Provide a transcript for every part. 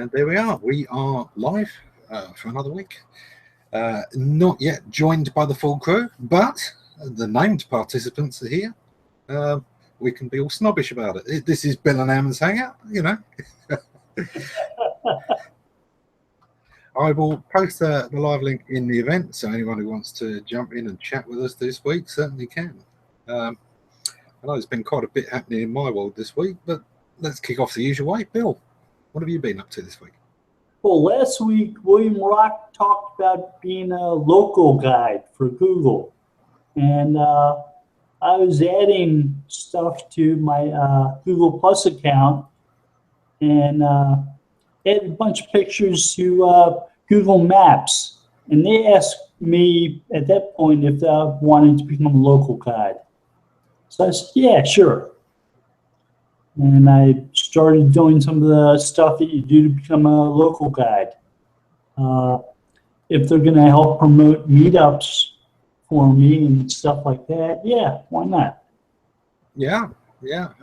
And there we are. We are live for another week. Not yet joined by the full crew, but the named participants are here. We can be all snobbish about it. This is Bill and Ammon's Hangout, you know. I will post the live link in the event, so anyone who wants to jump in and chat with us this week certainly can. I know there's been quite a bit happening in my world this week, but let's kick off the usual way. Bill, what have you been up to this week? Well, last week, William Rock talked about being a local guide for Google. And I was adding stuff to my Google Plus account and added a bunch of pictures to Google Maps. And they asked me at that point if I wanted to become a local guide. So I said, yeah, sure. And I started doing some of the stuff that you do to become a local guide. If they're going to help promote meetups for me and stuff like that, yeah, why not? Yeah.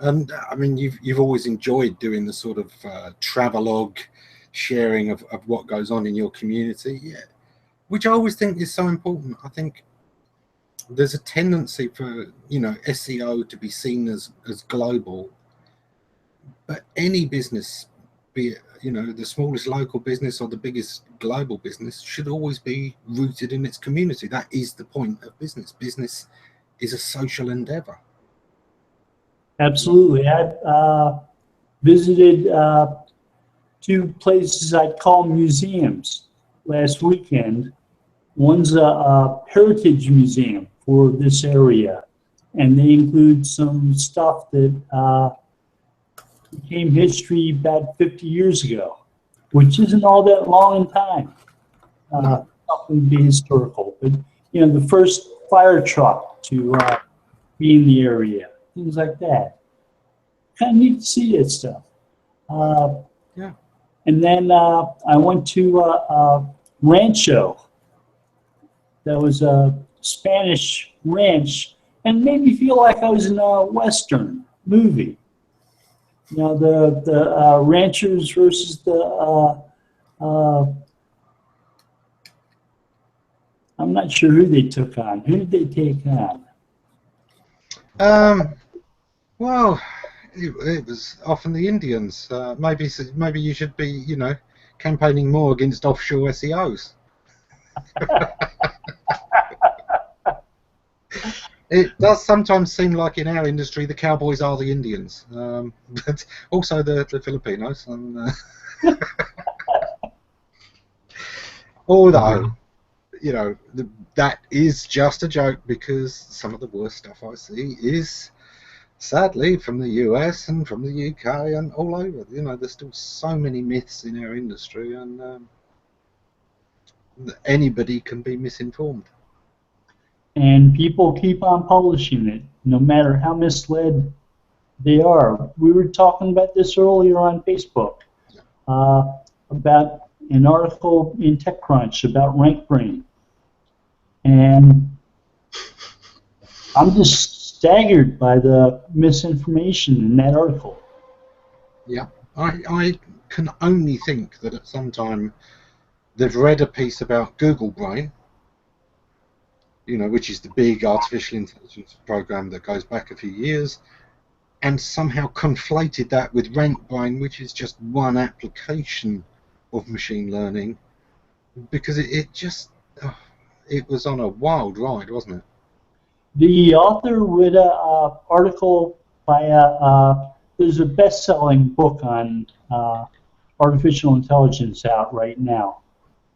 And I mean, you've always enjoyed doing the sort of travelogue sharing of what goes on in your community, yeah, which I always think is so important. I think there's a tendency for, you know, SEO to be seen as global. But any business, be it, you know, the smallest local business or the biggest global business, should always be rooted in its community. That is the point of business. Business is a social endeavor. Absolutely. I visited 2 places I'd call museums last weekend. One's a heritage museum for this area, and they include some stuff that became history about 50 years ago, which isn't all that long in time. Something to be historical, but you know, the first fire truck to be in the area, things like that. Kind of neat to see that stuff. Yeah. And then I went to a rancho. That was a Spanish ranch, and made me feel like I was in a Western movie. You know, the ranchers versus the, I'm not sure who they took on. Who did they take on? Well, it was often the Indians. Maybe you should be, you know, campaigning more against offshore SEOs. It does sometimes seem like in our industry the cowboys are the Indians, but also the Filipinos. And, although, you know, that is just a joke, because some of the worst stuff I see is, sadly, from the US and from the UK and all over. You know, there's still so many myths in our industry, and anybody can be misinformed. And people keep on publishing it, no matter how misled they are. We were talking about this earlier on Facebook, about an article in TechCrunch about rank brain. And I'm just staggered by the misinformation in that article. Yeah, I can only think that at some time they've read a piece about Google Brain, you know, which is the big artificial intelligence program that goes back a few years, and somehow conflated that with rank brain, which is just one application of machine learning, because it was on a wild ride, wasn't it? The author read an article by there's a best-selling book on artificial intelligence out right now,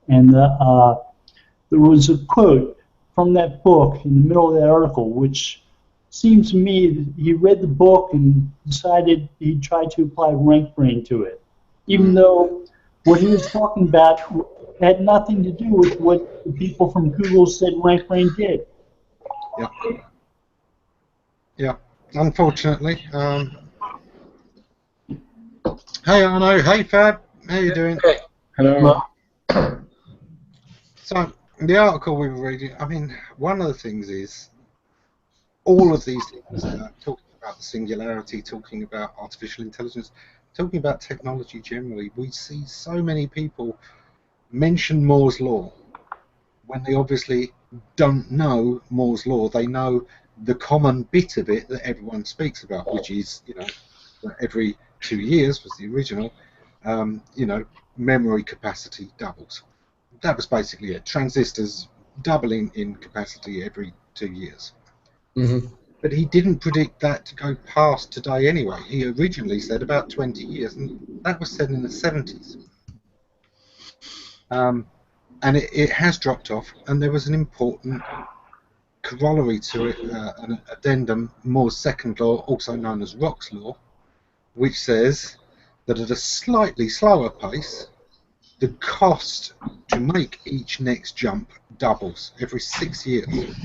and there was a quote from that book in the middle of that article, which seems to me that he read the book and decided he'd try to apply rank brain to it, even though what he was talking about had nothing to do with what the people from Google said rank brain did. Yeah, unfortunately. Hey Arno, hey Fab, how you doing? Hey. Hello. So, the article we were reading, I mean, one of the things is, all of these things, talking about the singularity, talking about artificial intelligence, talking about technology generally, we see so many people mention Moore's law when they obviously don't know Moore's law. They know the common bit of it that everyone speaks about, which is, you know, that every 2 years was the original, you know, memory capacity doubles. That was basically it. Transistors doubling in capacity every 2 years. Mm-hmm. But he didn't predict that to go past today anyway. He originally said about 20 years, and that was said in the 70s. And it has dropped off, and there was an important corollary to it, an addendum, Moore's second law, also known as Rock's law, which says that at a slightly slower pace, the cost to make each next jump doubles every 6 years.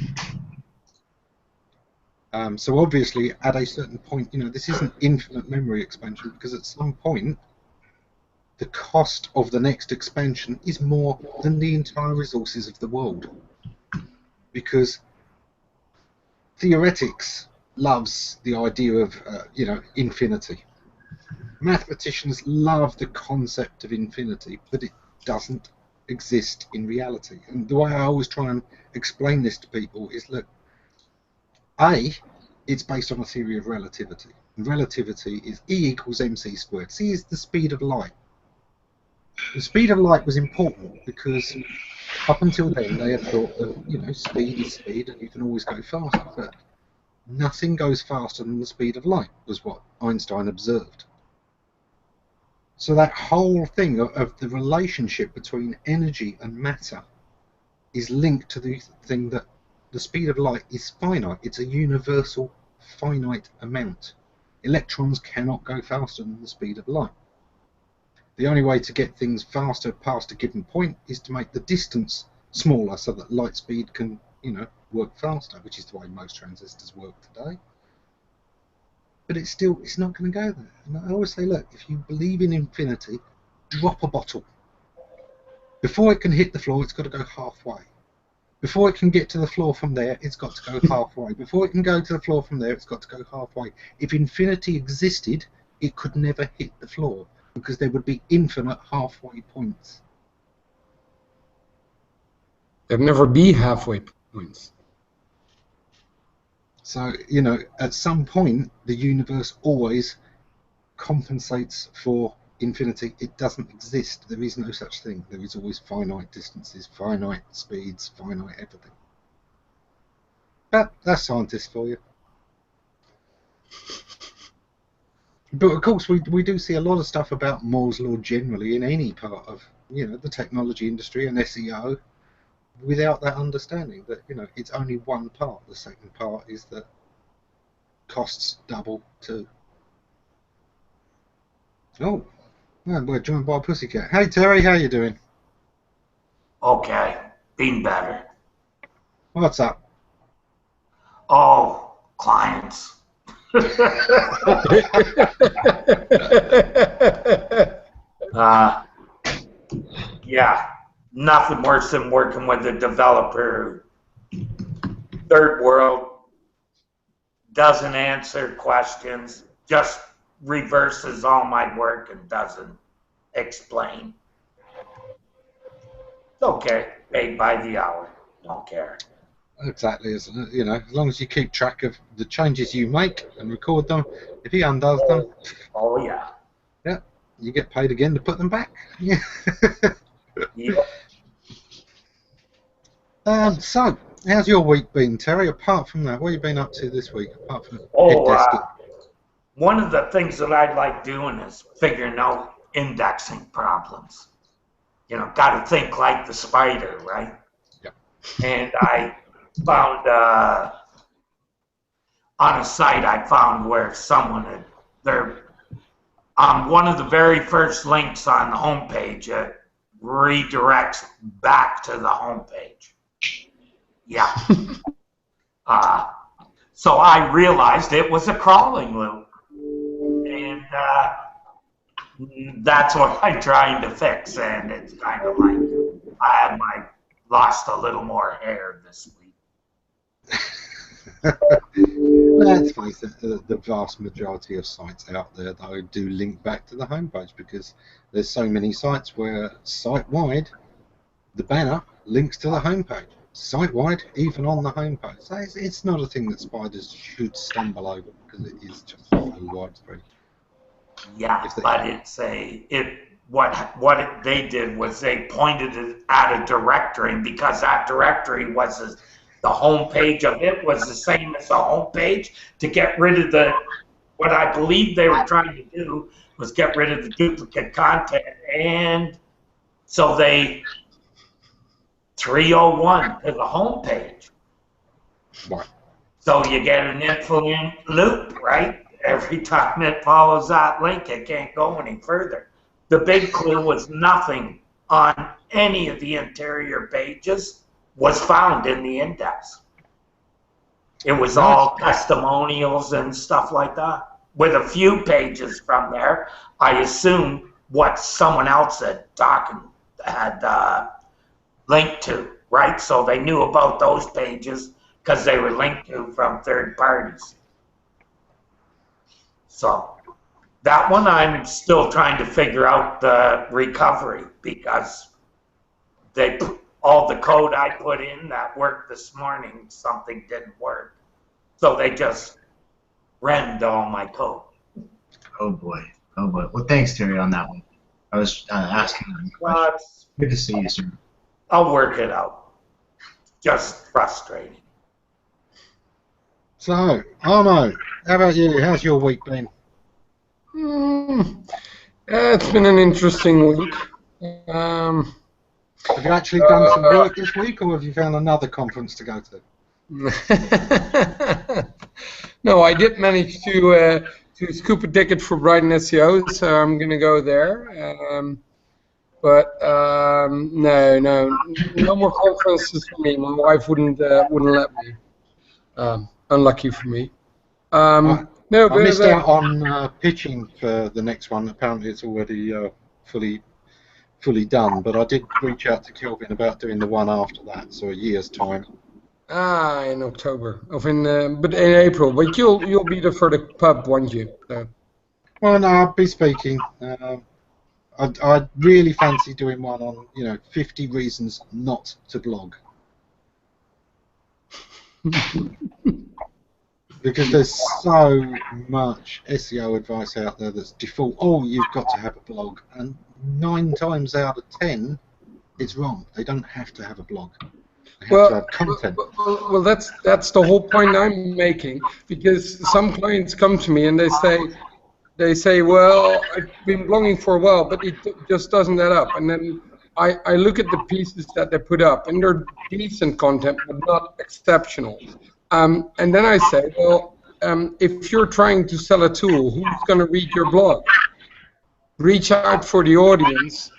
So obviously, at a certain point, you know, this isn't infinite memory expansion, because at some point, the cost of the next expansion is more than the entire resources of the world. Because theoretics loves the idea of, you know, infinity. Mathematicians love the concept of infinity, but it doesn't exist in reality. And the way I always try and explain this to people is, look, it's based on a theory of relativity. And relativity is E equals mc squared. C is the speed of light. The speed of light was important because up until then they had thought that, you know, speed is speed and you can always go faster, but nothing goes faster than the speed of light, was what Einstein observed. So that whole thing of the relationship between energy and matter is linked to the thing that the speed of light is finite. It's a universal finite amount. Electrons cannot go faster than the speed of light. The only way to get things faster past a given point is to make the distance smaller so that light speed can, you know, work faster, which is the way most transistors work today. But it's not going to go there. And I always say, look, if you believe in infinity, drop a bottle. Before it can hit the floor, it's got to go halfway. Before it can get to the floor from there, it's got to go halfway. Before it can go to the floor from there, it's got to go halfway. If infinity existed, it could never hit the floor, because there would be infinite halfway points. There'd never be halfway points. So, you know, at some point, the universe always compensates for infinity. It doesn't exist. There is no such thing. There is always finite distances, finite speeds, finite everything. But that's scientists for you. But of course, we do see a lot of stuff about Moore's law generally in any part of, you know, the technology industry and SEO, without that understanding that, you know, it's only one part. The second part is that costs double too. Oh, we're joined by a pussycat. Hey Terry, how you doing? Okay, been better. What's up? Oh, clients. Yeah, nothing worse than working with a developer who, third world, doesn't answer questions, just reverses all my work and doesn't explain. It's okay, paid by the hour, don't care. Exactly, isn't it? You know, as long as you keep track of the changes you make and record them, if he undoes them, oh yeah, yeah, you get paid again to put them back. Yeah. yep. So, how's your week been, Terry? Apart from that, what have you been up to this week? Apart from head desking? One of the things that I like doing is figuring out indexing problems. You know, got to think like the spider, right? Yep. And I found on a site I found where someone had one of the very first links on the homepage, it redirects back to the homepage. Yeah. So I realized it was a crawling loop, and that's what I'm trying to fix. And it's kind of like I lost a little more hair this week. let's face it, the vast majority of sites out there though do link back to the homepage, because there's so many sites where site-wide the banner links to the homepage. Site-wide, even on the homepage. So it's not a thing that spiders should stumble over, because it is just so widespread. Yeah, but what they did was they pointed it at a directory, and because that directory was the home page of it was the same as the home page, to get rid of what I believe they were trying to do was get rid of the duplicate content, and so they 301 to the home page. Right. So you get an infinite loop, right? Every time it follows that link, it can't go any further. The big clue was nothing on any of the interior pages was found in the index. It was all testimonials and stuff like that. With a few pages from there, I assume what someone else had linked to, right? So they knew about those pages because they were linked to from third parties. So that one I'm still trying to figure out the recovery, because all the code I put in that worked this morning, something didn't work. So they just renned all my code. Oh boy. Oh boy. Well, thanks, Terry, on that one. I was asking them questions. Good to see you, sir. I'll work it out. Just frustrating. So, Arno, how about you? How's your week been? It's been an interesting week. Have you actually done some work this week, or have you found another conference to go to? No, I did manage to scoop a ticket for Brighton SEO, so I'm going to go there. No more conferences for me. My wife wouldn't let me. Unlucky for me. I missed out on pitching for the next one. Apparently, it's already fully done. But I did reach out to Kelvin about doing the one after that, so a year's time. In October, but in April. But you'll be there for the pub, won't you? Well, no, I'll be speaking. I'd really fancy doing one on 50 reasons not to blog. Because there's so much SEO advice out there that's default. Oh, you've got to have a blog, and 9 times out of 10, it's wrong. They don't have to have a blog. They have to have content. Well, that's the whole point I'm making. Because some clients come to me and they say, well, I've been blogging for a while, but it just doesn't add up. And then I look at the pieces that they put up, and they're decent content, but not exceptional. And then I say, well, if you're trying to sell a tool, who's going to read your blog? Reach out for the audience,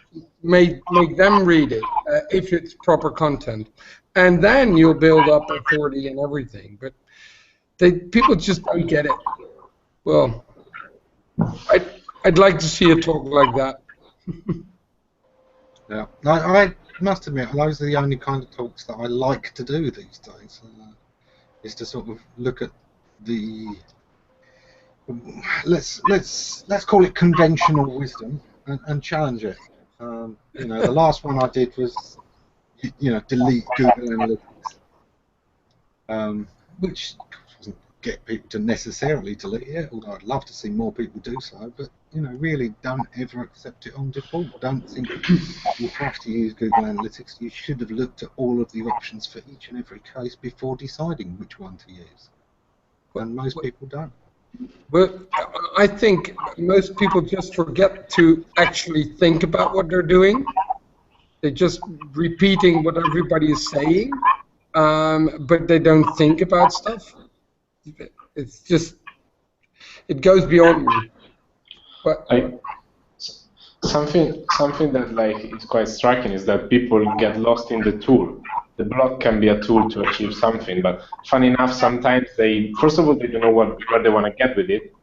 make them read it, if it's proper content. And then you'll build up authority and everything. But people just don't get it. Well, I'd like to see a talk like that. Yeah, I must admit, those are the only kind of talks that I like to do these days. Is to sort of look at the let's call it conventional wisdom and challenge it. The last one I did was delete Google Analytics, which doesn't get people to necessarily delete it, although I'd love to see more people do so. But really don't ever accept it on default. Don't think you have to use Google Analytics. You should have looked at all of the options for each and every case before deciding which one to use. And most people don't. Well, I think most people just forget to actually think about what they're doing. They're just repeating what everybody is saying, but they don't think about stuff. It's just, it goes beyond me. But something that is quite striking is that people get lost in the tool. The blog can be a tool to achieve something, but funny enough, sometimes first of all, they don't know what they want to get with it,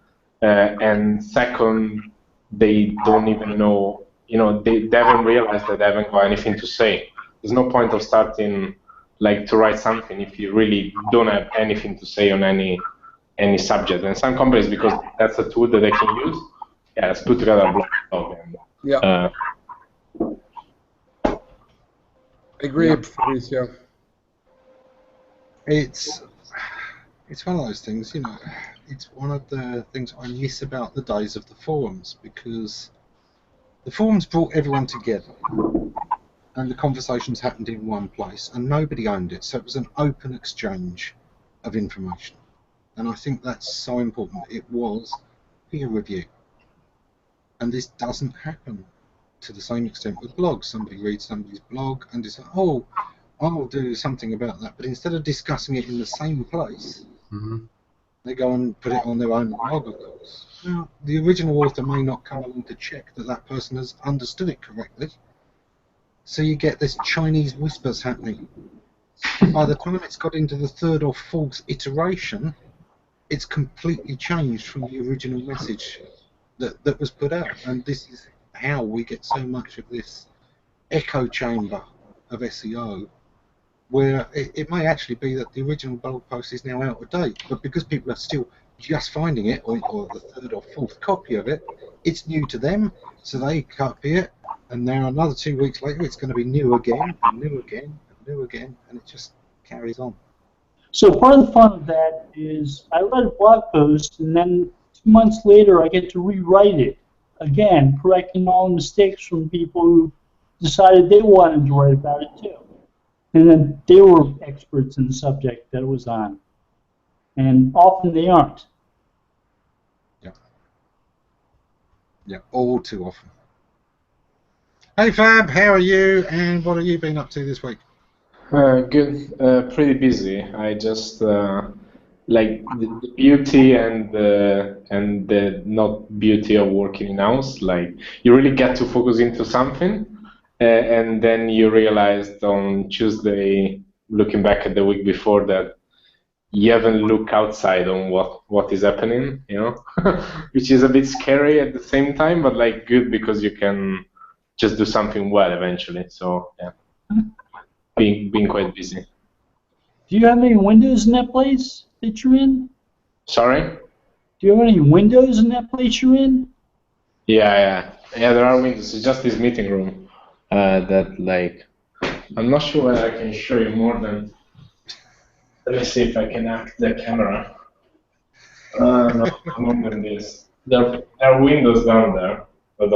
and second, they don't even know, they haven't realized that they haven't got anything to say. There's no point of starting to write something if you really don't have anything to say on any any subject. And some companies, because that's a tool that they can use, yeah, let's put together a blog. And, yeah. Agree, Fabrizio. It's one of those things, you know. It's one of the things I miss about the days of the forums, because the forums brought everyone together, and the conversations happened in one place, and nobody owned it, so it was an open exchange of information. And I think that's so important. It was peer review, and this doesn't happen to the same extent with blogs. Somebody reads somebody's blog and decides, oh, I'll do something about that, but instead of discussing it in the same place, they go and put it on their own blog, of course. Now, the original author may not come along to check that that person has understood it correctly, so you get this Chinese whispers happening. By the time it's got into the third or fourth iteration, it's completely changed from the original message that was put out. And this is how we get so much of this echo chamber of SEO, where it may actually be that the original blog post is now out of date, but because people are still just finding it, or the third or fourth copy of it, it's new to them, so they copy it, and now another 2 weeks later it's going to be new again, and new again, and new again, and it just carries on. So part of the fun of that is I write a blog post, and then 2 months later I get to rewrite it again, correcting all the mistakes from people who decided they wanted to write about it too. And then they were experts in the subject that it was on. And often they aren't. Yeah. Yeah, all too often. Hey Fab, how are you, and what have you been up to this week? Good, pretty busy. I just like the beauty and the not beauty of working in house. Like you really get to focus into something, and then you realized on Tuesday, looking back at the week before, that you haven't looked outside on what is happening, you know, which is a bit scary at the same time, but like good because you can just do something well eventually. So yeah, being quite busy. Do you have any windows in that place that you're in? Sorry? Do you have any windows in that place you're in? Yeah, there are windows. It's just this meeting room that, like, I'm not sure whether I can show you more than. Let me see if I can act the camera. No, more than this. There are windows down there, but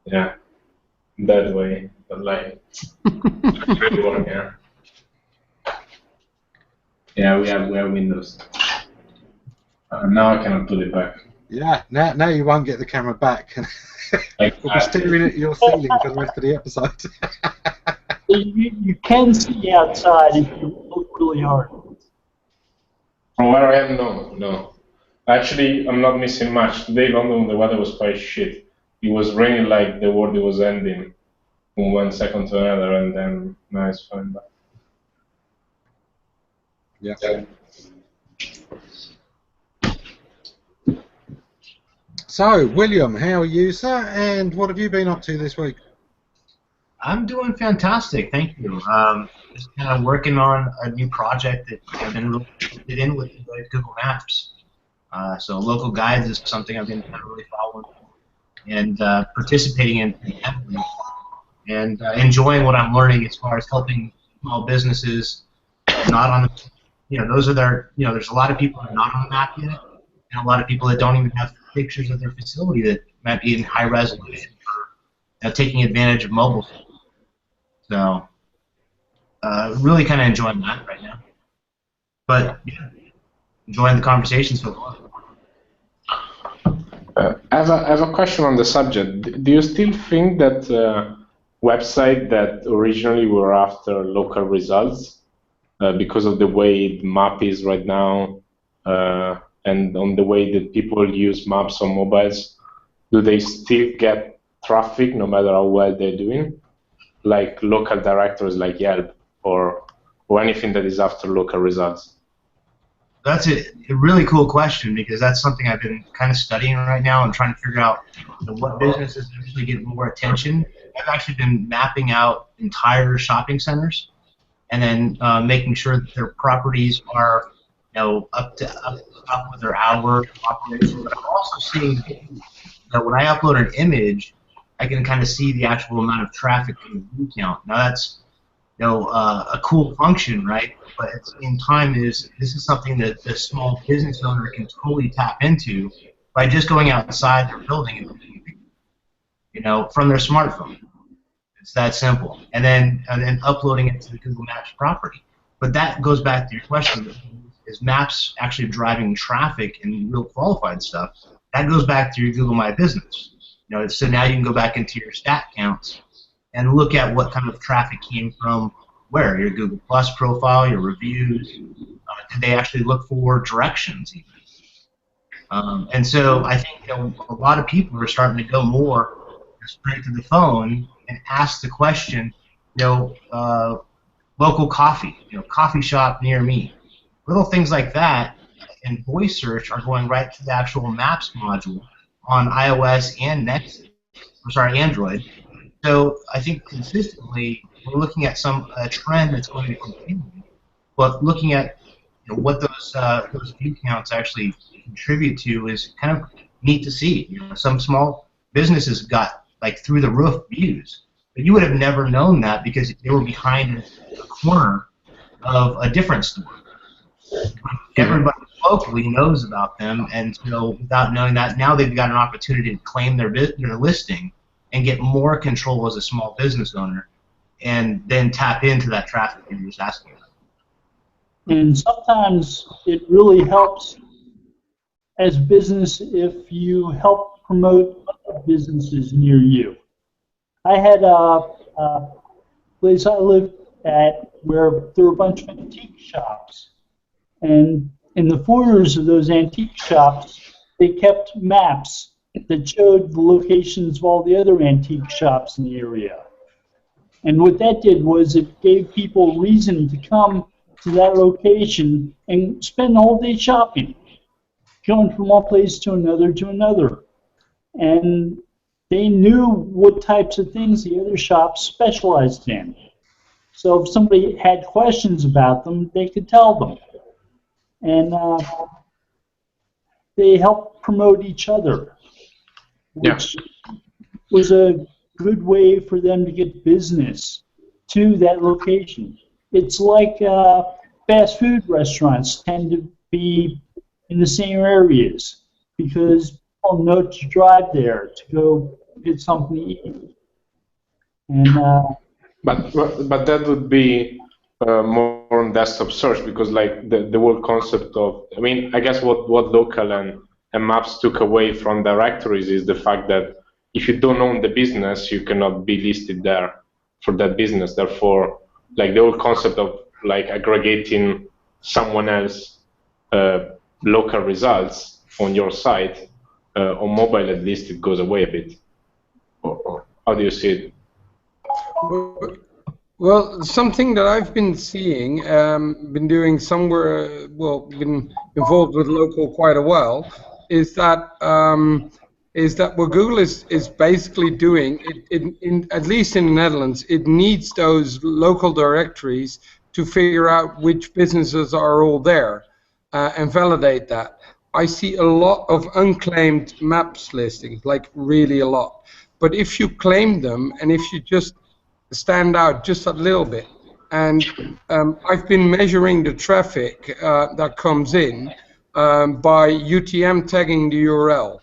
yeah, that way, but like, yeah. Yeah, we have windows. Now I cannot put it back. Yeah, now you won't get the camera back. We'll be staring at your ceiling for the rest of the episode. You can see outside if you look really hard. From where I am, no. Actually, I'm not missing much. Today, London, the weather was quite shit. It was raining like the world was ending from 1 second to another, and then now it's fine. But yeah. So, William, how are you, sir? And what have you been up to this week? I'm doing fantastic, thank you. Just kind of working on a new project that I've been really interested in with Google Maps. So local guides is something I've been kind of really following and participating in heavily, and enjoying what I'm learning as far as helping small businesses not on the, those are their, there's a lot of people that are not on the map yet, and a lot of people that don't even have pictures of their facility that might be in high resolution for taking advantage of mobile. So really kind of enjoying that right now. But yeah, enjoying the conversation so far. I have a question on the subject. Do you still think that websites that originally were after local results, because of the way the map is right now, and on the way that people use maps on mobiles, do they still get traffic no matter how well they're doing? Like local directories like Yelp or anything that is after local results? That's a really cool question, because that's something I've been kind of studying right now and trying to figure out what businesses actually get more attention. I've actually been mapping out entire shopping centers and then making sure that their properties are up with their hour operation. But I'm also seeing that when I upload an image, I can kind of see the actual amount of traffic in the view count. Now that's a cool function, right? But at the same time, this is something that the small business owner can totally tap into by just going outside their building and taking a picture, from their smartphone. It's that simple, and then uploading it to the Google Maps property. But that goes back to your question: is Maps actually driving traffic and real qualified stuff? That goes back to your Google My Business. So now you can go back into your stat counts and look at what kind of traffic came from where, your Google Plus profile, your reviews. Did they actually look for directions even? And so I think a lot of people are starting to go more straight to the phone and ask the question, local coffee, coffee shop near me. Little things like that in voice search are going right to the actual Maps module on iOS and Android. So I think consistently we're looking at a trend that's going to continue, but looking at what those view counts actually contribute to is kind of neat to see. Some small businesses got like through the roof views, but you would have never known that because they were behind a corner of a different store. Everybody locally knows about them, and so without knowing that, now they've got an opportunity to claim their listing and get more control as a small business owner, and then tap into that traffic you're just asking about. And sometimes it really helps as business if you help promote businesses near you. I had a place I lived at where there were a bunch of antique shops, and in the foyers of those antique shops, they kept maps that showed the locations of all the other antique shops in the area. And what that did was it gave people reason to come to that location and spend the whole day shopping, going from one place to another. And they knew what types of things the other shops specialized in. So if somebody had questions about them, they could tell them. And they helped promote each other, which was a good way for them to get business to that location. It's like fast food restaurants tend to be in the same areas because people know to drive there to go get something to eat. And but that would be more on desktop search, because like the whole concept of, I guess what local and Maps took away from directories is the fact that if you don't own the business, you cannot be listed there for that business. Therefore, like the whole concept of like aggregating someone else local results on your site, on mobile at least, it goes away a bit. Or how do you see it? Well, something that I've been seeing, been doing somewhere, been involved with local quite a while, is that what Google is basically doing, at least in the Netherlands, it needs those local directories to figure out which businesses are all there and validate that. I see a lot of unclaimed Maps listings, like really a lot. But if you claim them and if you just stand out just a little bit, and I've been measuring the traffic that comes in by UTM tagging the URL.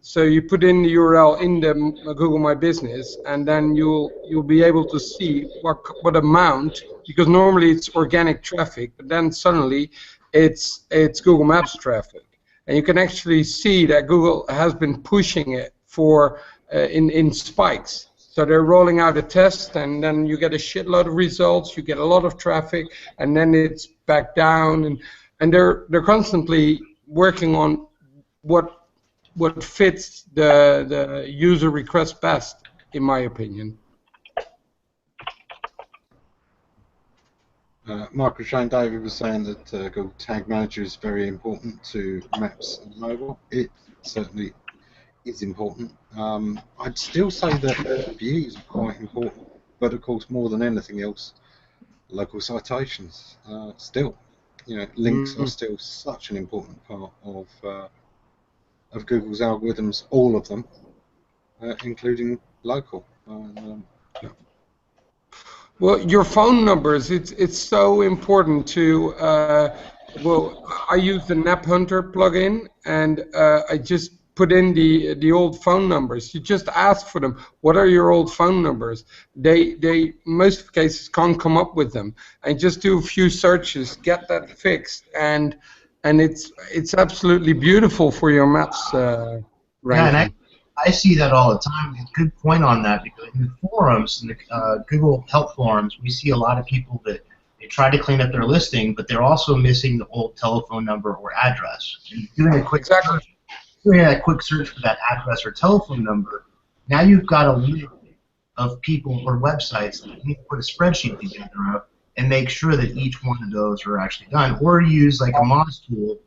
So you put in the URL in the Google My Business, and then you'll be able to see what amount, because normally it's organic traffic, but then suddenly it's Google Maps traffic, and you can actually see that Google has been pushing it for in spikes. So they're rolling out a test, and then you get a shitload of results, you get a lot of traffic, and then it's back down, and they're constantly working on what fits the user request best, in my opinion. Michael Shane David was saying that Google Tag Manager is very important to Maps and mobile. It certainly is important. I'd still say that views are quite important, but of course, more than anything else, local citations still. You know, links are still such an important part of Google's algorithms, all of them, including local. Well, your phone numbers, it's so important to, well, I use the Nap Hunter plugin, and I just put in the old phone numbers. You just ask for them. What are your old phone numbers? They most cases can't come up with them. And just do a few searches, get that fixed, and it's absolutely beautiful for your maps ranking. Yeah, and I see that all the time. It's a good point on that, because in the forums, in the Google Help forums, we see a lot of people that they try to clean up their listing, but they're also missing the old telephone number or address. And doing a quick search for that address or telephone number, now you've got a list of people or websites that you need to put a spreadsheet together of and make sure that each one of those are actually done. Or use like a Moz tool.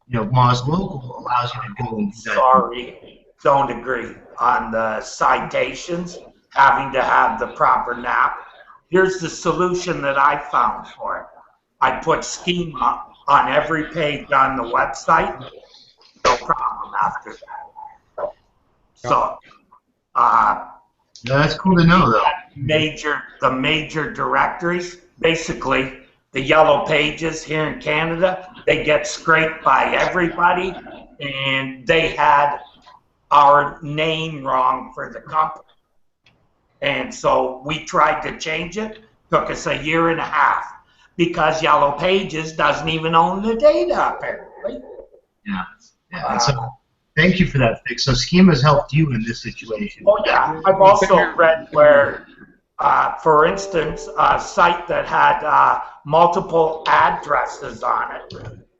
You know, Moz Local allows you to go and do that. Sorry, don't agree on the citations, having to have the proper NAP. Here's the solution that I found for it. I put schema on every page on the website. No problem after that. So, yeah, that's cool to know, though. The major directories, basically the yellow pages here in Canada, they get scraped by everybody, and they had our name wrong for the company. And so we tried to change it. Took us a year and a half because Yellow Pages doesn't even own the data, apparently. Yeah. Yeah, and so thank you for that fix. So schema's helped you in this situation. Oh yeah, I've also read where, for instance, a site that had multiple addresses on it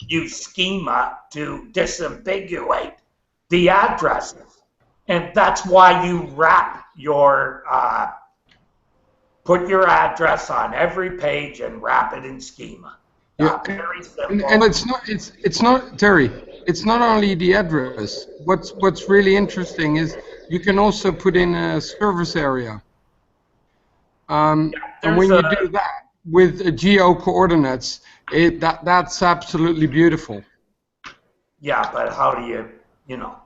used schema to disambiguate the addresses, and that's why you wrap your put your address on every page and wrap it in schema. Yeah, very simple. and it's not Terry. It's not only the address. What's really interesting is you can also put in a service area. And when you do that with geo coordinates, that's absolutely beautiful. Yeah, but how do you know,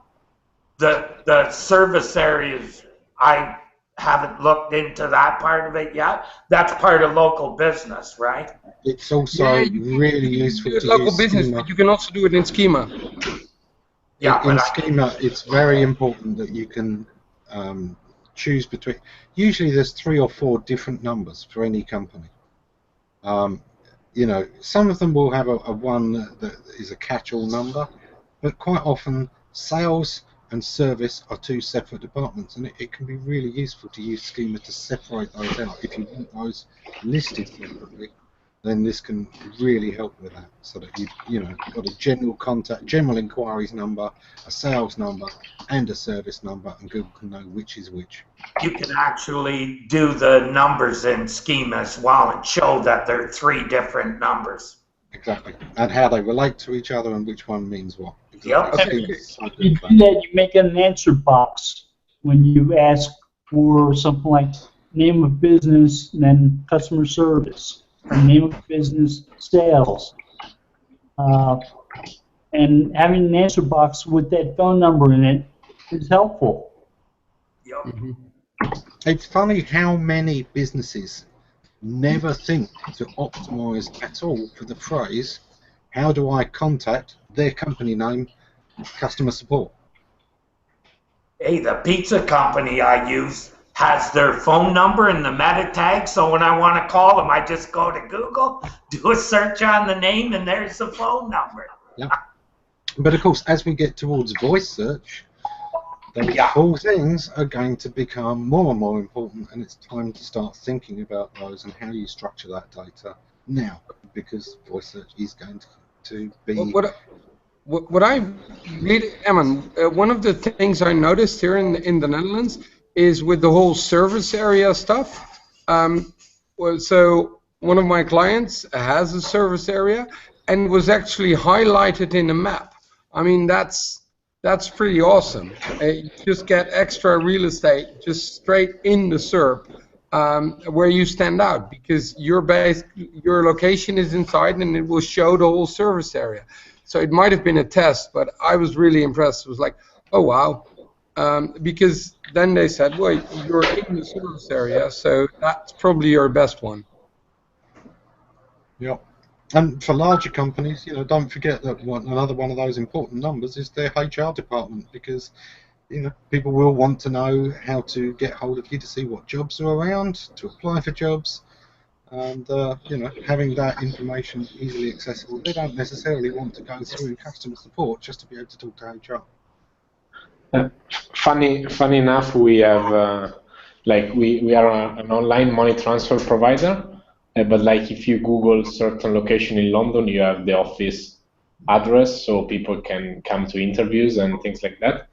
the service areas, I haven't looked into that part of it yet. That's part of local business, right? It's also really useful to local use business, schema. but you can also do it in schema. Yeah, in schema, it's very important that you can choose between. Usually, there's 3 or 4 different numbers for any company. You know, some of them will have a one that is a catch-all number, but quite often sales and service are 2 separate departments, and it can be really useful to use schema to separate those out. If you want those listed separately, then this can really help with that, so that you know, got a general inquiries number, a sales number, and a service number, and Google can know which is which. You can actually do the numbers in schema as well and show that there are 3 different numbers. Exactly, and how they relate to each other and which one means what. Exactly. Yep. So You do that, you make an answer box when you ask for something like name of business and then customer service, or name of business sales. And having an answer box with that phone number in it is helpful. Yep. Mm-hmm. It's funny how many businesses never think to optimize at all for the phrase, how do I contact their company name, customer support? Hey, the pizza company I use has their phone number in the meta tag, so when I want to call them, I just go to Google, do a search on the name, and there's the phone number. Yeah. But of course, as we get towards voice search, those whole things are going to become more and more important, and it's time to start thinking about those and how you structure that data now, because voice search is going to be... What I really, Ammon, one of the things I noticed here in the Netherlands is with the whole service area stuff. So one of my clients has a service area and was actually highlighted in the map. I mean, that's pretty awesome. You just get extra real estate just straight in the SERP. where you stand out, because your location is inside and it will show the whole service area. So it might have been a test, but I was really impressed. It was like, oh wow, because then they said, well, you're in the service area, so that's probably your best one. Yeah. And for larger companies, don't forget that another one of those important numbers is their HR department, because people will want to know how to get hold of you, to see what jobs are around, to apply for jobs, and having that information easily accessible. They don't necessarily want to go through customer support just to be able to talk to HR. Funny enough, we have we are an online money transfer provider, but like if you Google certain location in London, you have the office address, so people can come to interviews and things like that.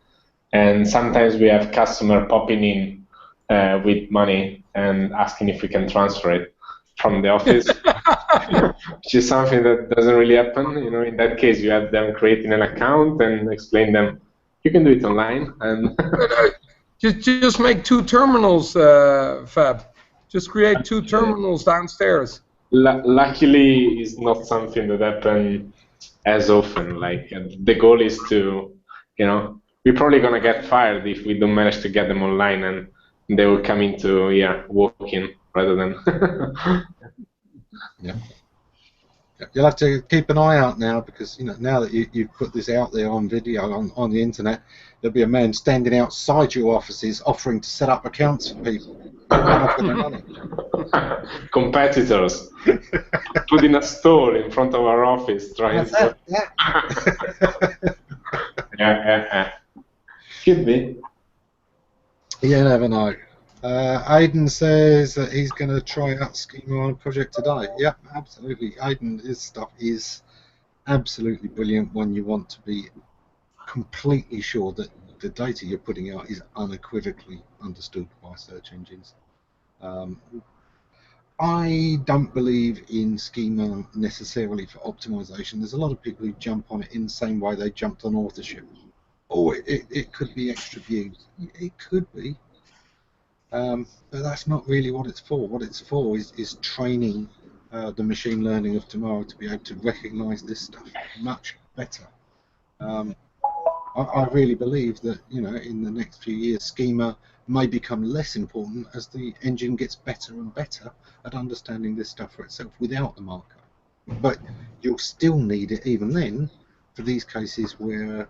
And sometimes we have customer popping in with money and asking if we can transfer it from the office, which is something that doesn't really happen. In that case, you have them creating an account and explain them, you can do it online. And just make 2 terminals, Fab. Just create 2 terminals downstairs. Luckily, it's not something that happens as often. Like the goal is to, we're probably going to get fired if we don't manage to get them online, and they will come into walk-in rather than... Yeah. You'll have to keep an eye out now, because now that you've put this out there on video on the internet, there'll be a man standing outside your offices offering to set up accounts for people. Offer their money. Competitors putting a stall in front of our office trying to... Yeah. Could be. You never know. Aidan says that he's going to try out Schema on a project today. Yeah, absolutely. Aidan, his stuff is absolutely brilliant when you want to be completely sure that the data you're putting out is unequivocally understood by search engines. I don't believe in Schema necessarily for optimization. There's a lot of people who jump on it in the same way they jumped on authorship. Oh, it could be extra views. It could be. But that's not really what it's for. What it's for is training the machine learning of tomorrow to be able to recognize this stuff much better. I really believe that in the next few years, Schema may become less important as the engine gets better and better at understanding this stuff for itself without the marker. But you'll still need it even then for these cases where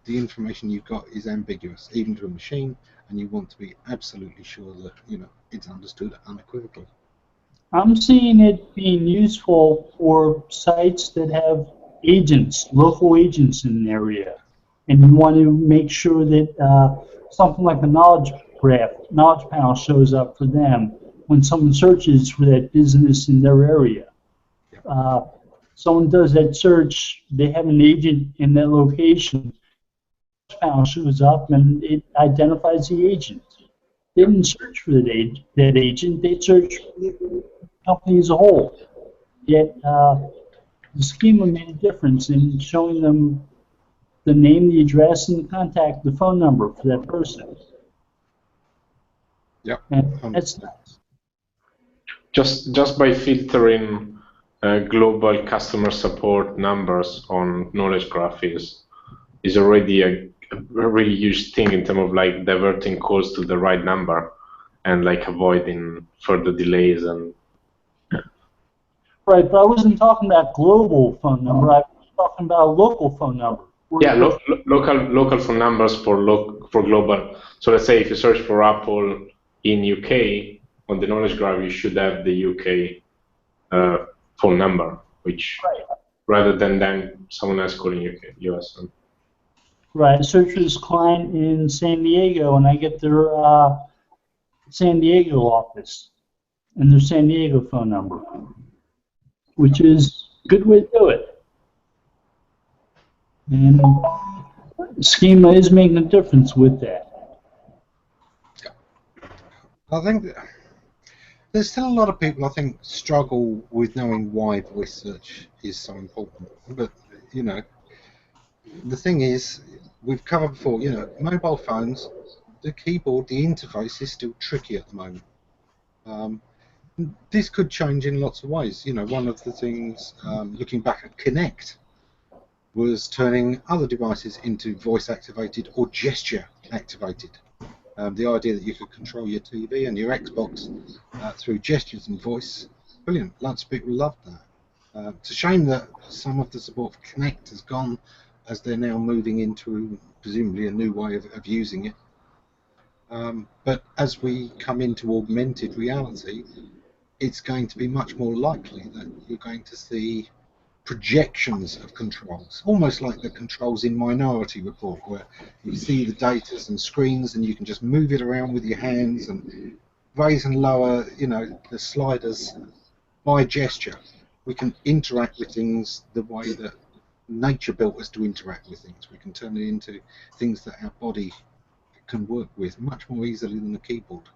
the information you've got is ambiguous, even to a machine, and you want to be absolutely sure that it's understood unequivocally. I'm seeing it being useful for sites that have agents, local agents in an area, and you want to make sure that something like a knowledge graph, knowledge panel shows up for them when someone searches for that business in their area. Someone does that search, they have an agent in that location, panel shows up and it identifies the agent. They didn't search for that agent, they searched for the company as a whole. Yet the schema made a difference in showing them the name, the address, and the contact, the phone number for that person. Yeah, and that's nice. Just by filtering global customer support numbers on knowledge graph is already a really huge thing in terms of like diverting calls to the right number and like avoiding further delays and. Right, but I wasn't talking about global phone number. I was talking about a local phone number. Yeah, local phone numbers for global. So let's say if you search for Apple in UK on the knowledge graph, you should have the UK phone number, which rather than someone else calling UK US. Right, I search for this client in San Diego, and I get their San Diego office and their San Diego phone number, which is a good way to do it. And Schema is making a difference with that. I think there's still a lot of people, I think, struggle with knowing why voice search is so important. But, the thing is, we've covered before, mobile phones, the keyboard, the interface is still tricky at the moment. This could change in lots of ways. You know, one of the things, looking back at Kinect, was turning other devices into voice-activated or gesture-activated. The idea that you could control your TV and your Xbox through gestures and voice, brilliant. Lots of people loved that. It's a shame that some of the support for Kinect has gone, as they're now moving into presumably a new way of using it. But as we come into augmented reality, it's going to be much more likely that you're going to see projections of controls, almost like the controls in Minority Report, where you see the datas and screens and you can just move it around with your hands and raise and lower, you know, the sliders by gesture. We can interact with things the way that nature built us to interact with things. We can turn it into things that our body can work with much more easily than a keyboard.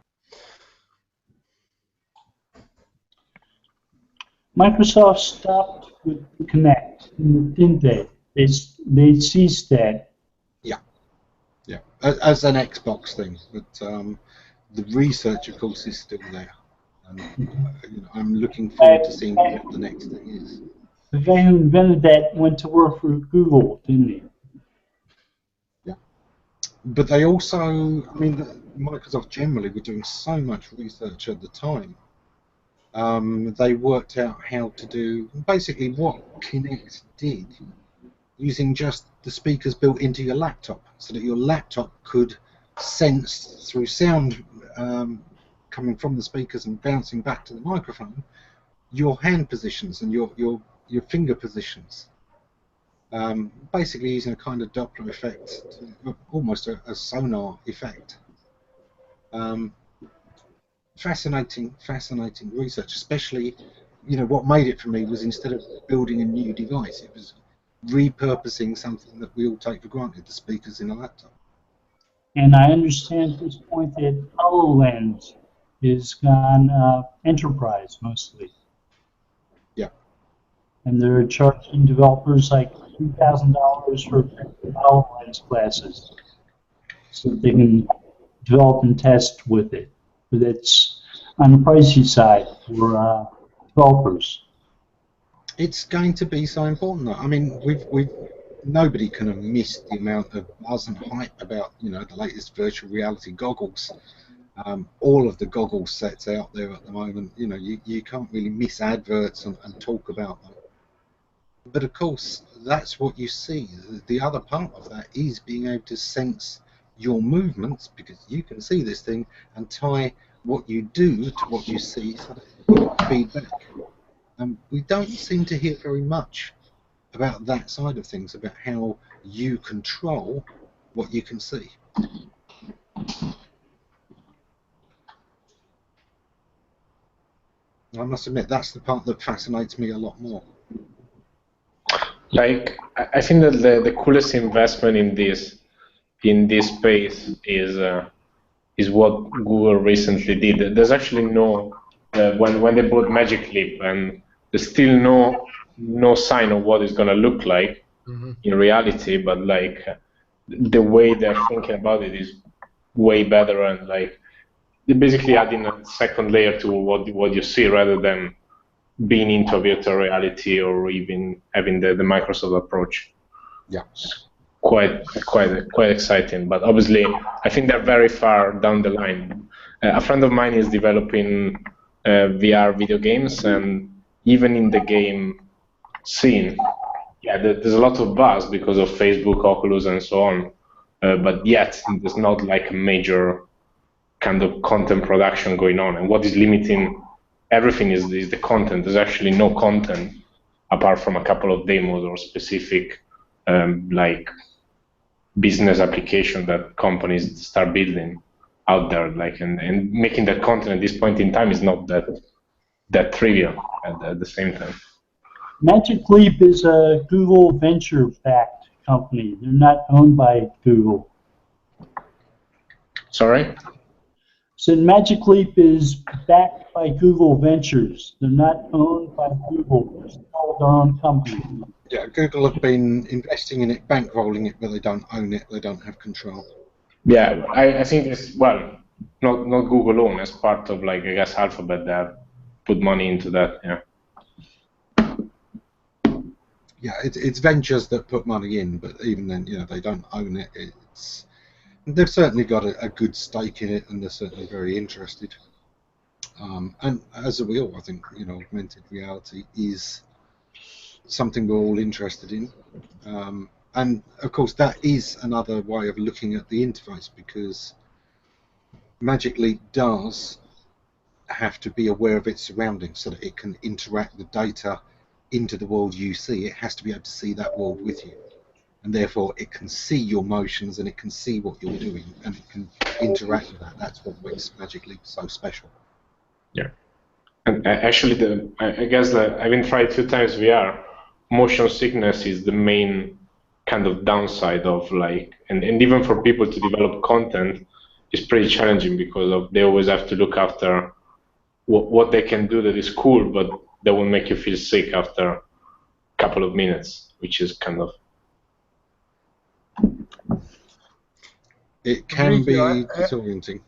Microsoft stopped with Kinect, didn't they? They ceased that. Yeah, as an Xbox thing, but the research, of course, is still there. And you know, I'm looking forward to seeing what the next thing is. The guy who invented that went to work for Google, didn't he? Yeah, but they also, I mean, Microsoft generally were doing so much research at the time. They worked out how to do basically what Kinect did, using just the speakers built into your laptop, so that your laptop could sense through sound coming from the speakers and bouncing back to the microphone, your hand positions and your finger positions. Basically using a kind of Doppler effect, almost a sonar effect. Fascinating research, especially, you know, what made it for me was instead of building a new device, it was repurposing something that we all take for granted, the speakers in a laptop. And I understand at this point that HoloLens is gone enterprise mostly. Yeah. And they're charging developers like $3,000 for HoloLens classes, so that they can develop and test with it. But it's on the pricey side for developers. It's going to be so important. I mean, nobody can have missed the amount of buzz and hype about, you know, the latest virtual reality goggles. All of the goggles sets out there at the moment, you know, you can't really miss adverts and talk about them. But of course, that's what you see. The other part of that is being able to sense your movements, because you can see this thing and tie what you do to what you see, so that you get feedback. We don't seem to hear very much about that side of things, about how you control what you can see. I must admit, that's the part that fascinates me a lot more. Like, I think that the coolest investment in this space is what Google recently did. There's actually no when they bought Magic Leap, and there's still no sign of what it's gonna look like in reality. But like the way they're thinking about it is way better, and like they're basically adding a second layer to what you see, rather than being into virtual reality or even having the Microsoft approach. Yeah. Quite exciting, but obviously I think they're very far down the line. A friend of mine is developing VR video games, and even in the game scene, yeah, there's a lot of buzz because of Facebook, Oculus, and so on. But yet there's not like a major kind of content production going on. And what is limiting everything is the content. There's actually no content apart from a couple of demos or specific like business application that companies start building out there, like, and making that content at this point in time is not that trivial at the same time. Magic Leap is a Google venture-backed company. They're not owned by Google. Sorry? So Magic Leap is backed by Google Ventures. They're not owned by Google. They're still their own company. Yeah, Google have been investing in it, bankrolling it, but they don't own it. They don't have control. Yeah, I think it's, well, not Google own, as part of, like, I guess, Alphabet. They have put money into that. Yeah. Yeah, it's ventures that put money in, but even then, they don't own it. They've certainly got a good stake in it, and they're certainly very interested. And as are we all, I think, augmented reality is something we're all interested in. And of course, that is another way of looking at the interface, because Magic Leap does have to be aware of its surroundings so that it can interact the data into the world you see. It has to be able to see that world with you, and therefore it can see your motions and it can see what you're doing and it can interact with that. That's what makes Magic Leap so special. Yeah. And actually, I guess that I've been tried 2 times VR. Motion sickness is the main kind of downside of, like, and even for people to develop content, it's pretty challenging because they always have to look after what they can do that is cool, but that will make you feel sick after a couple of minutes, which is kind of... It can be disorienting.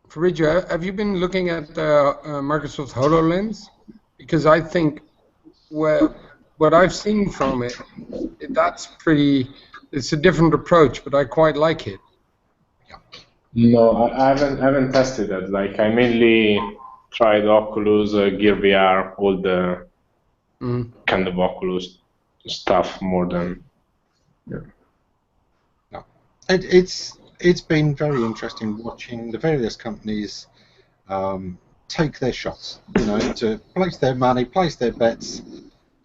Fabrizio, have you been looking at Microsoft HoloLens? Because I think what I've seen from it, it's a different approach, but I quite like it. No, I haven't tested it. Like, I mainly tried Oculus, Gear VR, all the kind of Oculus stuff more than... Yeah. No. It's been very interesting watching the various companies take their shots, to place their money, place their bets,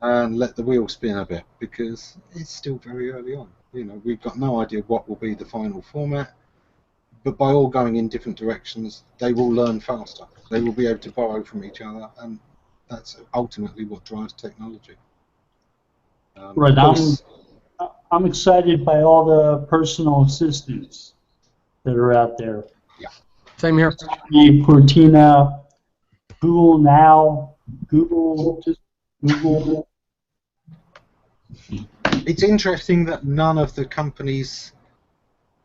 and let the wheel spin a bit, because it's still very early on. We've got no idea what will be the final format, but by all going in different directions, they will learn faster. They will be able to borrow from each other, and that's ultimately what drives technology. Right. I'm excited by all the personal assistants that are out there. Yeah. Same here. Cortina, Google Now, Google. It's interesting that none of the companies,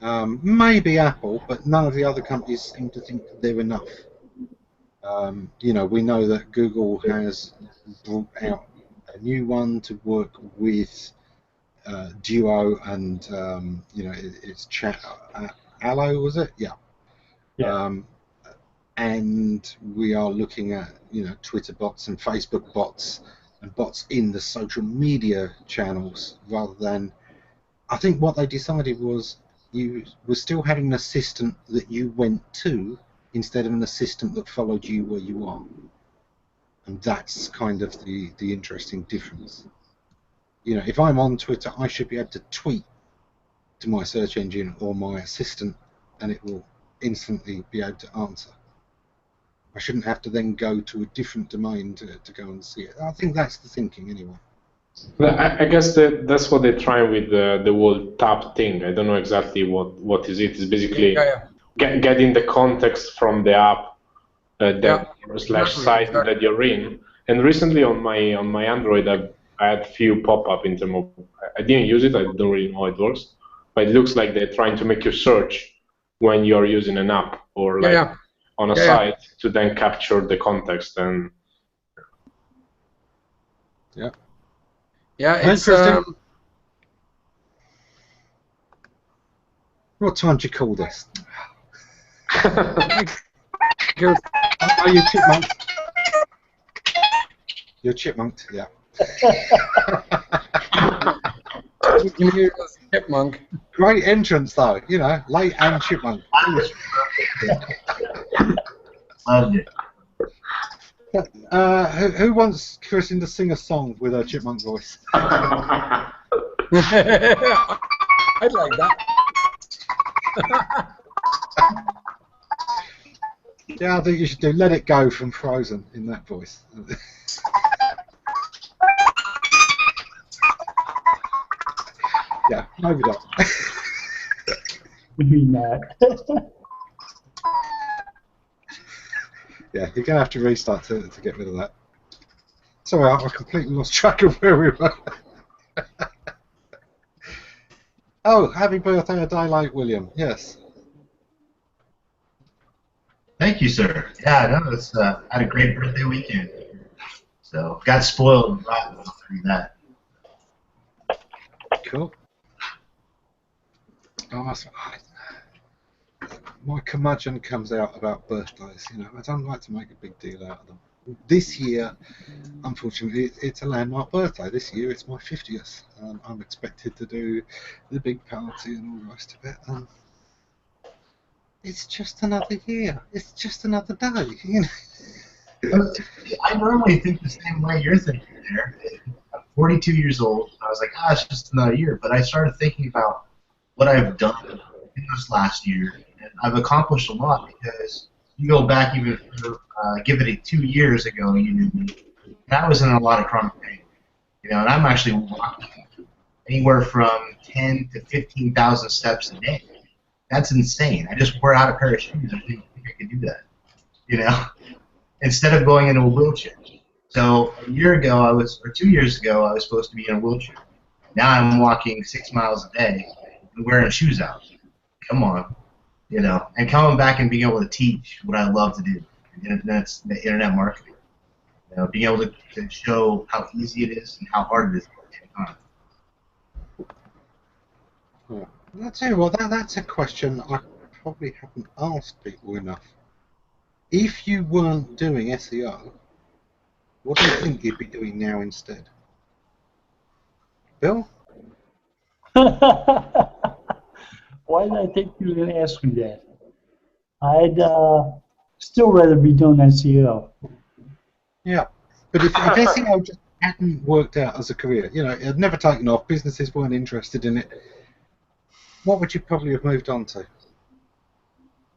maybe Apple, but none of the other companies seem to think that they're enough. We know that Google has brought out a new one to work with Duo and it's chat Allo, was it? Yeah. And we are looking at Twitter bots and Facebook bots and bots in the social media channels, rather than, I think what they decided was you were still having an assistant that you went to instead of an assistant that followed you where you are. And that's kind of the interesting difference. If I'm on Twitter, I should be able to tweet to my search engine or my assistant, and it will instantly be able to answer. I shouldn't have to then go to a different domain to go and see it. I think that's the thinking, anyway. Well, I guess that's what they're trying with the whole tab thing. I don't know exactly what is it. It's basically getting the context from the app /site that you're in. And recently on my Android, I had a few pop-up in terms of, I didn't use it, I don't really know how it works, but it looks like they're trying to make you search when you're using an app or on a site to then capture the context. And it's what time do you call this? Are you chipmunk? You're chipmunked, yeah. You can hear us, chipmunk. Great entrance, though. Late and chipmunk. Loved it. Who wants Kristin to sing a song with her chipmunk voice? I'd like that. Yeah, I think you should do "Let It Go" from Frozen in that voice. Yeah, maybe not. Maybe not. Yeah, you're going to have to restart to get rid of that. Sorry, I completely lost track of where we were. Oh, happy birthday a day late, William. Yes. Thank you, sir. Yeah, no, it's had a great birthday weekend. So got spoiled. I'll tell you that. Cool. My curmudgeon comes out about birthdays. You know, I don't like to make a big deal out of them. This year, unfortunately, it's a landmark birthday. This year, it's my 50th. I'm expected to do the big party and all the rest of it. It's just another year. It's just another day. You know? I normally think the same way you're thinking there. I'm 42 years old. I was like, it's just another year. But I started thinking about what I've done in this last year, and I've accomplished a lot because you go back even give it 2 years ago, you knew me. And I was in a lot of chronic pain, you know, and I'm actually walking anywhere from 10 to 15,000 steps a day. That's insane. I just wore out a pair of shoes. I didn't think I could do that, you know, instead of going into a wheelchair. So a year ago, or 2 years ago, I was supposed to be in a wheelchair. Now I'm walking 6 miles a day and wearing shoes out. Come on, you know, and coming back and being able to teach what I love to do. And that's the internet marketing. You know, being able to show how easy it is and how hard it is at the same time. I'll tell you what, that's a question I probably haven't asked people enough. If you weren't doing SEO, what do you think you'd be doing now instead? Bill? Why did I think you were going to ask me that? I'd still rather be doing SEO. Yeah, but if SEO just hadn't worked out as a career, you know, it had never taken off, businesses weren't interested in it, what would you probably have moved on to?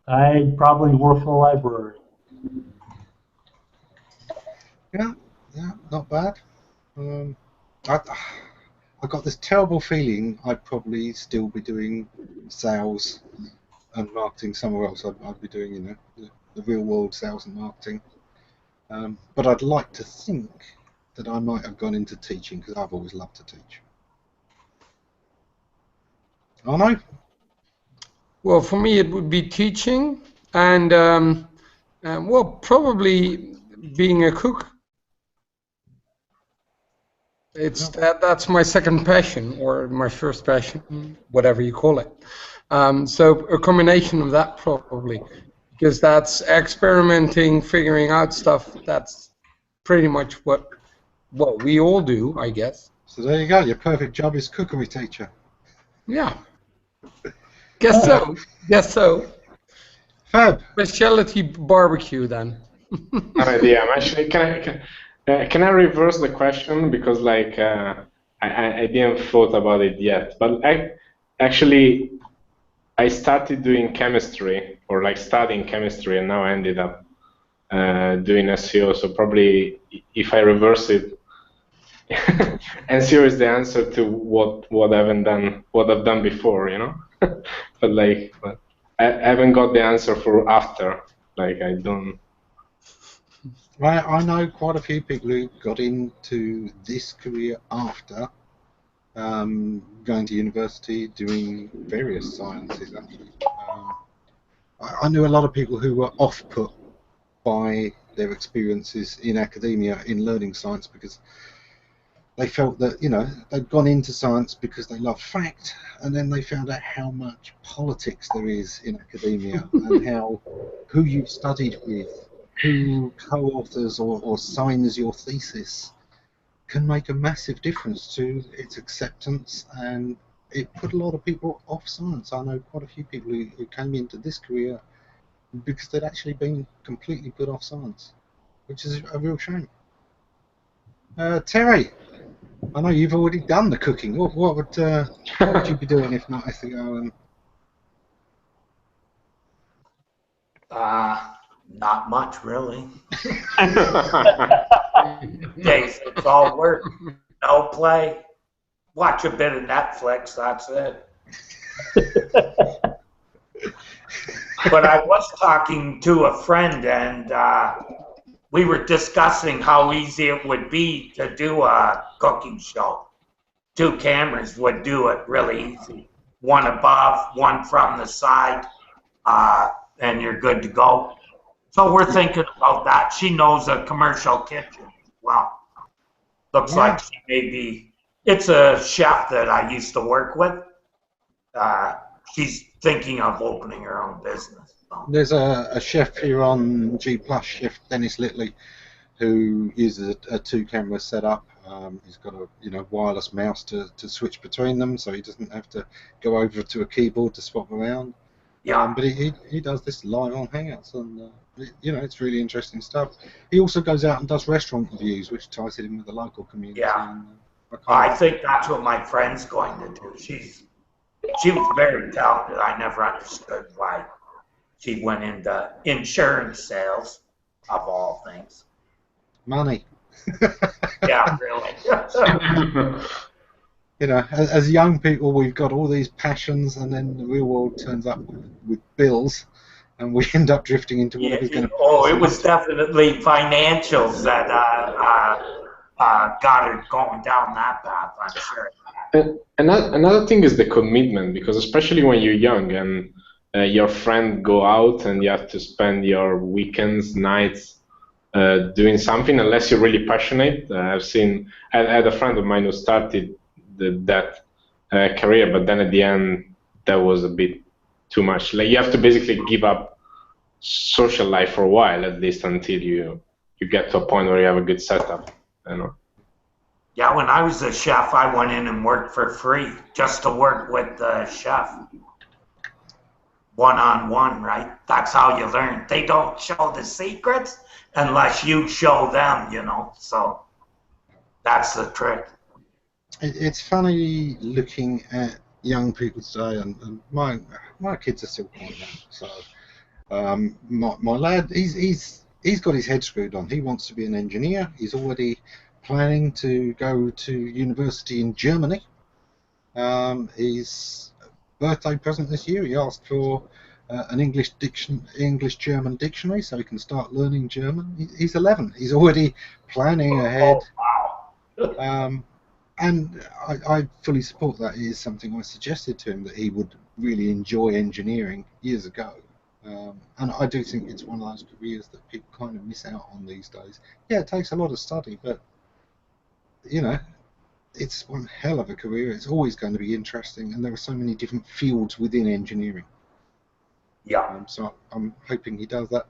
I'd probably work for the library. Yeah, not bad. I got this terrible feeling I'd probably still be doing sales and marketing somewhere else. I'd be doing, you know, the real world sales and marketing. But I'd like to think that I might have gone into teaching because I've always loved to teach. Arno? Well, for me, it would be teaching and, well, probably being a cook. That's my second passion, or my first passion, whatever you call it. So a combination of that probably, because that's experimenting, figuring out stuff. That's pretty much what we all do, I guess. So there you go. Your perfect job is cookery teacher. Yeah. Guess so. Guess so. Fab. Specialty barbecue then. An idea. I'm actually can I reverse the question, because like I didn't thought about it yet, but I started doing chemistry, or like studying chemistry, and now I ended up doing SEO. So probably if I reverse it, SEO is the answer to what I've done before, you know. but I haven't got the answer for after. Like I don't. Right, I know quite a few people who got into this career after going to university, doing various sciences, actually. I knew a lot of people who were off-put by their experiences in academia in learning science because they felt that, you know, they'd gone into science because they loved fact, and then they found out how much politics there is in academia and who you've studied with, who co-authors or signs your thesis can make a massive difference to its acceptance, and it put a lot of people off science. I know quite a few people who came into this career because they'd actually been completely put off science, which is a real shame. Terry, I know you've already done the cooking. What would you be doing if not SEO? Not much, really. Days, it's all work, no play. Watch a bit of Netflix, that's it. But I was talking to a friend, and we were discussing how easy it would be to do a cooking show. 2 cameras would do it really easy. One above, one from the side, and you're good to go. So we're thinking about that. She knows a commercial kitchen. Well, looks like she may be. It's a chef that I used to work with. She's thinking of opening her own business. So. There's a chef here on G+, Chef Dennis Litley, who uses a 2-camera setup. He's got a wireless mouse to switch between them, so he doesn't have to go over to a keyboard to swap around. Yeah. But he does this live on Hangouts, and it's really interesting stuff. He also goes out and does restaurant reviews, which ties it in with the local community. Yeah. And, I think that's what my friend's going to do. She was very talented. I never understood why she went into insurance sales, of all things. Money. Yeah, really. As young people, we've got all these passions, and then the real world turns up with bills, and we end up drifting into whatever's going to. Oh, it was definitely financials that got her going down that path, I'm sure. Another thing is the commitment, because especially when you're young and your friend go out and you have to spend your weekends, nights doing something, unless you're really passionate. I had a friend of mine who started that career, but then at the end that was a bit too much. Like, you have to basically give up social life for a while, at least until you get to a point where you have a good setup. Yeah, when I was a chef, I went in and worked for free just to work with the chef. One-on-one, right? That's how you learn. They don't show the secrets unless you show them, so that's the trick. It's funny looking at young people today, and my kids are still quite young. So my lad, he's got his head screwed on. He wants to be an engineer. He's already planning to go to university in Germany. His birthday present this year, he asked for an English-German dictionary so he can start learning German. He's 11. He's already planning ahead. Oh, wow. And I fully support that. It is something I suggested to him, that he would really enjoy engineering years ago. And I do think it's one of those careers that people kind of miss out on these days. Yeah, it takes a lot of study, but it's one hell of a career. It's always going to be interesting, and there are so many different fields within engineering. Yeah. So I'm hoping he does that.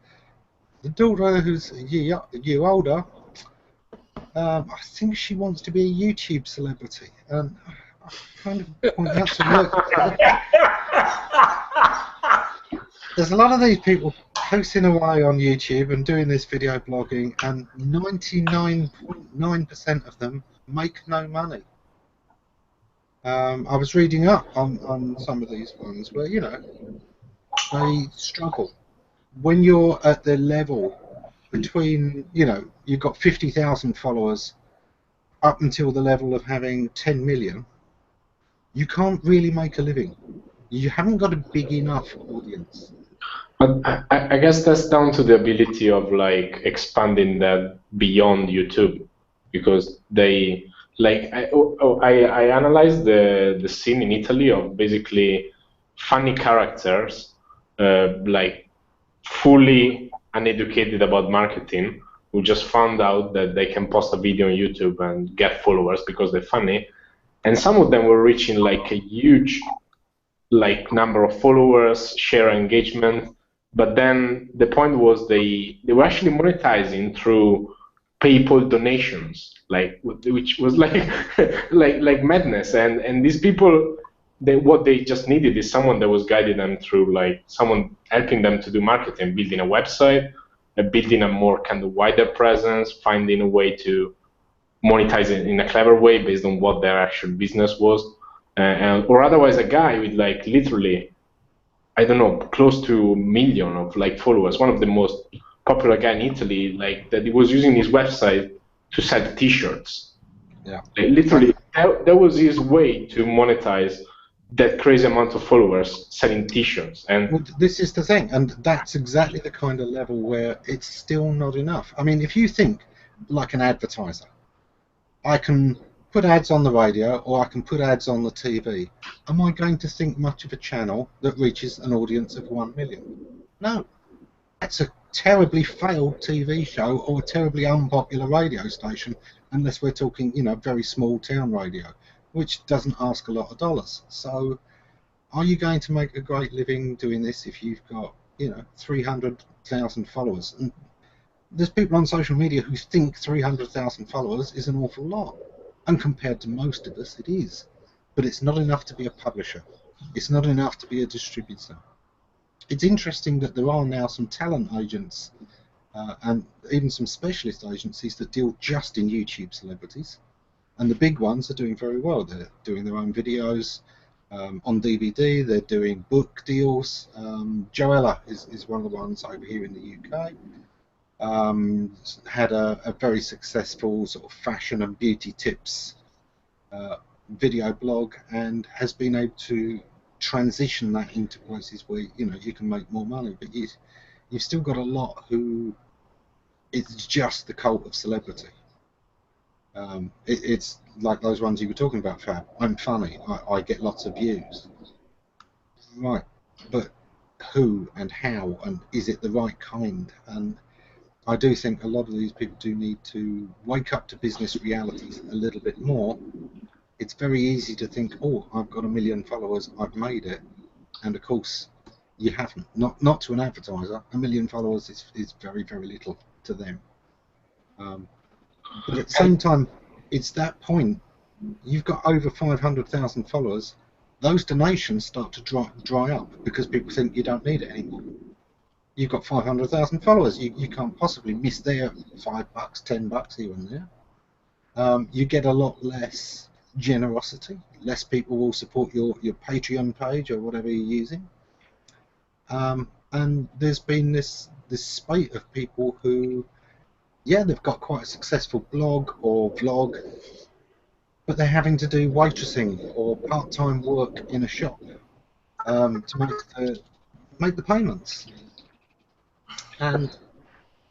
The daughter, who's a year older, I think she wants to be a YouTube celebrity, and I kind of point out to her, there's a lot of these people posting away on YouTube and doing this video blogging, and 99.9% of them make no money. I was reading up on some of these ones where, they struggle. When you're at the level between, you've got 50,000 followers up until the level of having 10 million, you can't really make a living. You haven't got a big enough audience. But I guess that's down to the ability of expanding that beyond YouTube, because they I analyzed the scene in Italy of basically funny characters, fully uneducated about marketing, who just found out that they can post a video on YouTube and get followers because they're funny, and some of them were reaching a huge number of followers, share engagement. But then the point was they were actually monetizing through PayPal donations, which was like madness. And these people, what they just needed is someone that was guiding them through, someone helping them to do marketing, building a website, building a more kind of wider presence, finding a way to monetize it in a clever way based on what their actual business was, or otherwise a guy with literally, I don't know, close to 1 million of followers, one of the most popular guy in Italy, that he was using his website to sell T-shirts. Yeah. Literally, that was his way to monetize that crazy amount of followers selling T-shirts. And well, this is the thing, and that's exactly the kind of level where it's still not enough. I mean, if you think like an advertiser, I can put ads on the radio or I can put ads on the TV. Am I going to think much of a channel that reaches an audience of 1 million? No. That's a terribly failed TV show or a terribly unpopular radio station, unless we're talking, you know, very small town radio, which doesn't ask a lot of dollars. So are you going to make a great living doing this if you've got, you know, 300,000 followers? And there's people on social media who think 300,000 followers is an awful lot, and compared to most of us it is, but it's not enough to be a publisher. It's not enough to be a distributor. It's interesting that there are now some talent agents and even some specialist agencies that deal just in YouTube celebrities, and the big ones are doing very well. They're doing their own videos on DVD, they're doing book deals. Joella is one of the ones over here in the UK. Had a very successful sort of fashion and beauty tips video blog, and has been able to transition that into places where, you know, you can make more money. But you've still got a lot who it's just the cult of celebrity. It's like those ones you were talking about, Fab. I'm funny, I get lots of views. Right, but who and how, and is it the right kind? And I do think a lot of these people do need to wake up to business realities a little bit more. It's very easy to think, oh, I've got 1 million followers, I've made it. And of course, you haven't. Not to an advertiser. 1 million followers is very, very little to them. But at the same time, it's that point. You've got over 500,000 followers. Those donations start to dry up because people think you don't need it anymore. You've got 500,000 followers. You can't possibly miss their $5, $10 here and there. You get a lot less generosity. Less people will support your Patreon page or whatever you're using. And there's been this spate of people who, yeah, they've got quite a successful blog or vlog, but they're having to do waitressing or part-time work in a shop to make the payments. And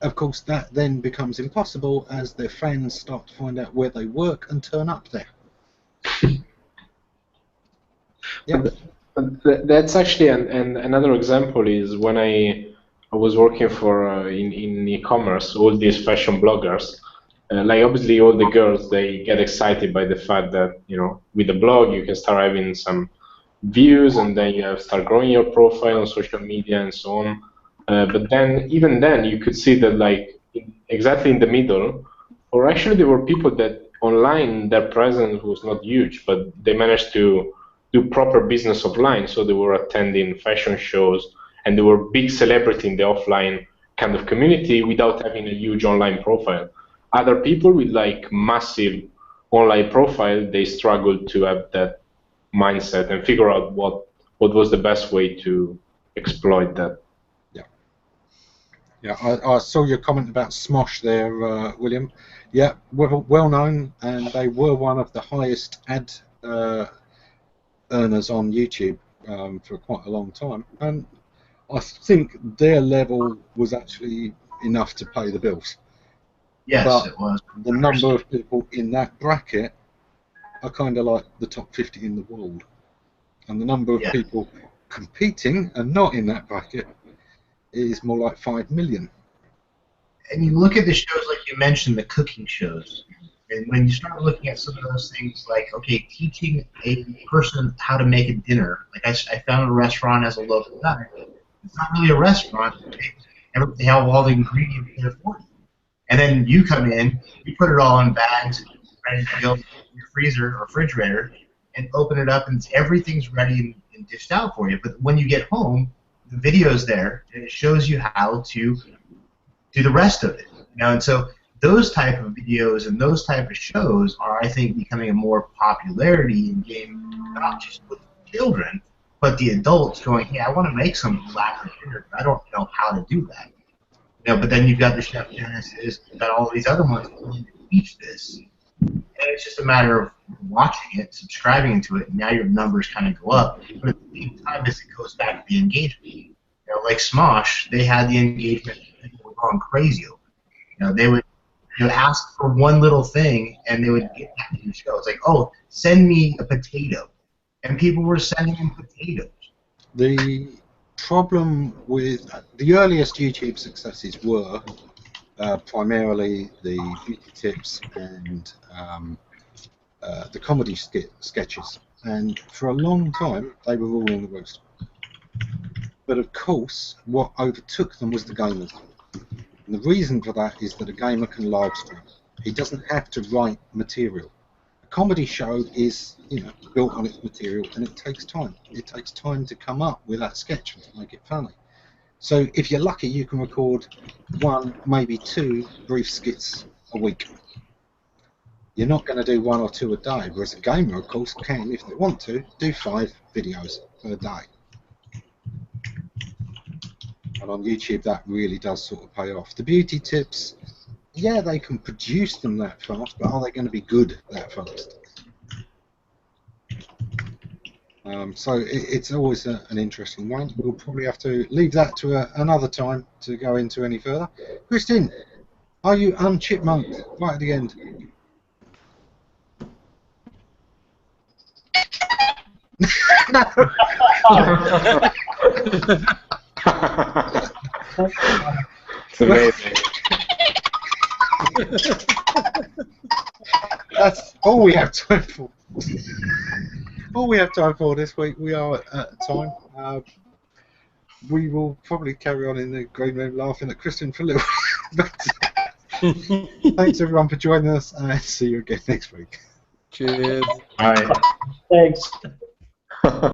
of course that then becomes impossible as their fans start to find out where they work and turn up there. Yeah. That's actually another example is when I was working for in e-commerce, all these fashion bloggers, like obviously all the girls, they get excited by the fact that, you know, with the blog you can start having some views and then you start growing your profile on social media and so on. But then, even then, you could see that, like, exactly in the middle, or actually there were people that online their presence was not huge, but they managed to do proper business offline. So they were attending fashion shows, and they were big celebrity in the offline kind of community without having a huge online profile. Other people with like massive online profile, they struggled to have that mindset and figure out what was the best way to exploit that. Yeah, I saw your comment about Smosh there, William. Yeah, well known, and they were one of the highest ad earners on YouTube for quite a long time. And I think their level was actually enough to pay the bills. Yes, but it was. The number of people in that bracket are kind of like the top 50 in the world. And the number of people competing and not in that bracket is more like 5 million. And you look at the shows like you mentioned, the cooking shows, and when you start looking at some of those things like, okay, teaching a person how to make a dinner, like I found a restaurant as a local guy. It's not really a restaurant. They have all the ingredients there for you. And then you come in, you put it all in bags, ready to go in your freezer or refrigerator, and open it up, and everything's ready and dished out for you. But when you get home, the video's there, and it shows you how to do the rest of it. You know, and so those type of videos and those type of shows are, I think, becoming a more popularity in game, not just with children, but the adults going, hey, I want to make some elaborate dinner, but I don't know how to do that. You know, but then you've got the Chef Genesis, you've got all these other ones willing to teach this. And it's just a matter of watching it, subscribing to it, and now your numbers kind of go up. But at the same time, it goes back to the engagement. You know, like Smosh, they had the engagement, people were going crazy over it. You know, they would ask for one little thing, and they would get that in the show. It's like, oh, send me a potato. And people were sending them potatoes. problem with the earliest YouTube successes were primarily the beauty tips and the comedy sketches, and for a long time they were all in the roost. But of course, what overtook them was the gamers. And the reason for that is that a gamer can live stream. He doesn't have to write material. A comedy show is, you know, built on its material, and it takes time. It takes time to come up with that sketch and to make it funny. So if you're lucky, you can record 1, maybe 2 brief skits a week. You're not going to do 1 or 2 a day, whereas a gamer, of course, can, if they want to, do 5 videos per day. And on YouTube, that really does sort of pay off. The beauty tips, yeah, they can produce them that fast, but are they going to be good that fast? So it's always an interesting one. We'll probably have to leave that to another time to go into any further. Kristin, are you unchipmunked right at the end? It's amazing. That's all we have time for. All we have time for this week. We are at time. We will probably carry on in the green room laughing at Kristin for a little while. Thanks everyone for joining us, and see you again next week. Cheers. Bye. Thanks.